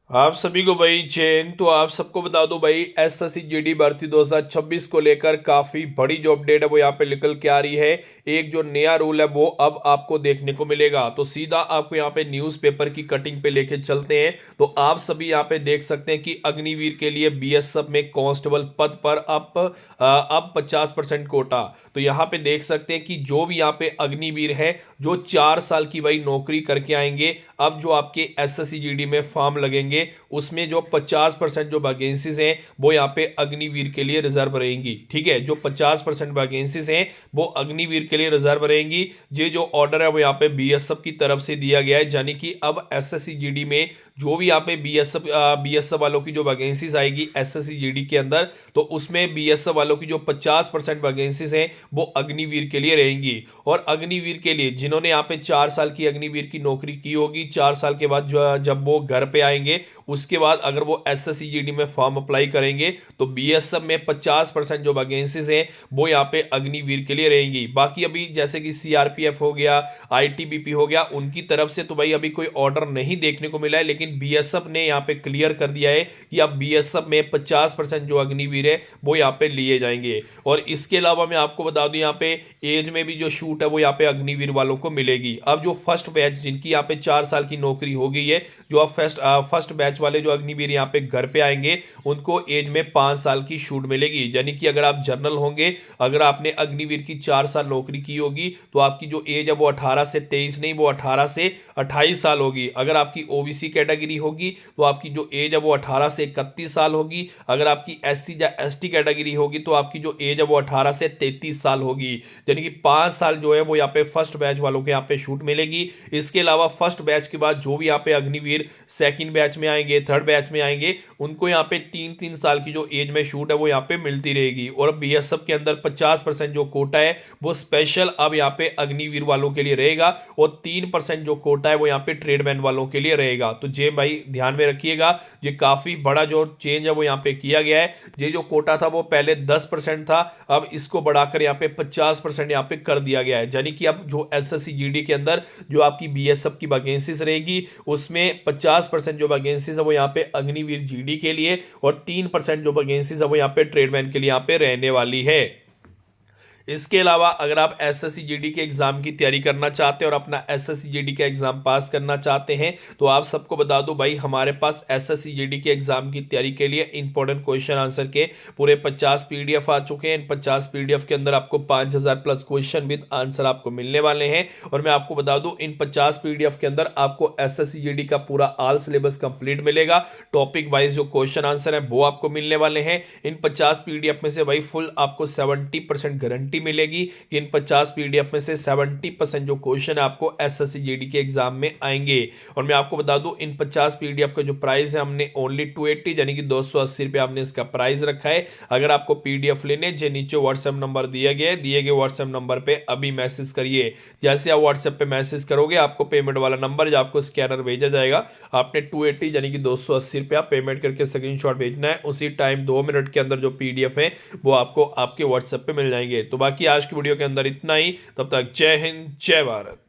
आप सभी को भाई जैन। तो आप सबको बता दो भाई, एसएससी जीडी भर्ती 2026 को लेकर काफी बड़ी जो अपडेट है वो यहाँ पे निकल के आ रही है। एक जो नया रूल है वो अब आपको देखने को मिलेगा। तो सीधा आपको यहाँ पे न्यूज़पेपर की कटिंग पे लेके चलते हैं। तो आप सभी यहाँ पे देख सकते हैं कि अग्निवीर के लिए बीएसएफ में कांस्टेबल पद पर अब 50% कोटा। तो यहाँ पे देख सकते हैं कि जो भी यहाँ पे अग्निवीर है जो 4 साल की भाई नौकरी करके आएंगे, अब जो आपके एसएससी जीडी में फॉर्म लगेंगे उसमें जो 50% जो वैकेंसीज हैं वो यहाँ पे अग्निवीर के लिए रिजर्व रहेंगी। ठीक है, जो 50% वैकेंसीज हैं वो अग्निवीर के लिए रिजर्व रहेंगी। ये जो ऑर्डर है वो यहाँ पे बीएसएफ की तरफ से दिया गया है, यानी कि अब एसएससी जीडी में जो भी यहाँ पे बीएसएफ वालों की जो वैकेंसीज आएगी एसएससी जीडी के अंदर, तो उसमें बीएसएफ वालों की जो 50% वैकेंसीज हैं वो अग्निवीर के लिए रहेंगी। और अग्निवीर के लिए जिन्होंने यहाँ पे 4 साल की अग्निवीर की नौकरी की होगी, 4 साल के बाद जब वो घर पे आएंगे उसके बाद अगर वो एसएससी जीडी में फॉर्म अप्लाई करेंगे तो बीएसएफ में 50% जो वैकेंसीज हैं वो यहाँ पे अग्निवीर के लिए रहेंगी। बाकी अभी जैसे कि सीआरपीएफ हो गया, आईटीबीपी हो गया, उनकी तरफ से तो भाई अभी कोई ऑर्डर नहीं देखने को मिला है, लेकिन बीएसएफ ने यहाँ पे क्लियर कर दिया है कि अब बीएसएफ में 50% जो अग्निवीर है वो यहाँ पे लिए जाएंगे। और इसके अलावा मैं आपको बता दूं यहाँ पे एज में भी जो छूट है वो यहाँ पे अग्निवीर वालों को मिलेगी। अब जो फर्स्ट बैच जिनकी यहाँ पे 4 साल की नौकरी हो गई है, जो अब फर्स्ट बैच वाले जो अग्निवीर यहाँ पे घर पे आएंगे उनको एज में 5 साल की छूट मिलेगी। यानी कि अगर आप जनरल होंगे, अगर आपने अग्निवीर की 4 साल नौकरी की होगी तो आपकी जो एज है वो 18 से 23 नहीं, वो 18 से 28 साल होगी। अगर आपकी ओबीसी कैटेगरी होगी तो आपकी जो एज है वो 18 से 31 साल होगी। अगर आपकी एससी या एसटी कैटेगरी होगी तो आपकी जो एज है वो 18 से 33 साल होगी। यानी कि 5 साल जो है वो यहाँ पे फर्स्ट बैच वालों के यहाँ पे छूट मिलेगी। इसके अलावा फर्स्ट बैच के बाद जो भी यहाँ पे अग्निवीर सेकंड बैच में आएंगे, थर्ड बैच में आएंगे, उनको यहाँ पे 3-3 साल की जो एज में छूट है वो यहाँ पे मिलती रहेगी। और बीएसएफ के अंदर 50% जो कोटा है वो स्पेशल अब यहाँ पे अग्निवीर वालों के लिए रहेगा, और 3% जो कोटा है वो यहाँ पे ट्रेडमैन वालों के लिए रहेगा। तो ये भाई ध्यान में रखिएगा, ये काफी बड़ा जो चेंज है वो यहाँ पे किया गया है। ये जो कोटा था वो पहले 10% था, अब इसको बढ़ाकर यहाँ पे 50% यहाँ पे कर दिया गया है। यानी कि अब जो एसएससी जीडी के अंदर जो आपकी बीएसएफ की वैकेंसीज रहेगी उसमें 50% जो वैकेंसीज है वो यहाँ पे अग्निवीर जीडी के लिए, और 3% जो वैकेंसीज है वो यहाँ पे ट्रेडमैन के लिए यहाँ पे रहने वाली है। इसके अलावा अगर आप एसएससी जीडी के एग्जाम की तैयारी करना चाहते हैं और अपना एसएससी जीडी का एग्जाम पास करना चाहते हैं तो आप सबको बता दो भाई, हमारे पास एसएससी जीडी के एग्जाम की तैयारी के लिए इंपॉर्टेंट क्वेश्चन आंसर के पूरे 50 पीडीएफ आ चुके हैं। इन 50 पीडीएफ के अंदर आपको 5000 प्लस क्वेश्चन विद आंसर आपको मिलने वाले हैं। और मैं आपको बता दूं इन 50 पीडीएफ के अंदर आपको एसएससी जीडी का पूरा ऑल सिलेबस कंप्लीट मिलेगा। टॉपिक वाइज जो क्वेश्चन आंसर है वो आपको मिलने वाले हैं। इन 50 पीडीएफ में से भाई फुल आपको 70% गारंटी मिलेगी कि इन 50 पीडीएफ में से 70% जो क्वेश्चन है आपको एसएससी जीडी के एग्जाम में आएंगे। और मैं आपको बता दूं इन 50 पीडीएफ का जो प्राइस है हमने ओनली 280 यानी कि 280 रुपए हमने इसका प्राइस रखा है। अगर आपको पीडीएफ लेने जो नीचे व्हाट्सएप नंबर दिया गया है, दिए गए व्हाट्सएप नंबर पे अभी मैसेज करिए। जैसे आप व्हाट्सएप पे मैसेज करोगे आपको पेमेंट वाला नंबर जो आपको स्कैनर भेजा जाएगा, आपने 280 यानी कि 280 रुपया पेमेंट करके स्क्रीनशॉट भेजना है। उसी टाइम 2 मिनट के अंदर जो पीडीएफ है वो आपको आपके व्हाट्सएप पे मिल जाएंगे। तो बाकी आज की वीडियो के अंदर इतना ही, तब तक जय हिंद जय भारत।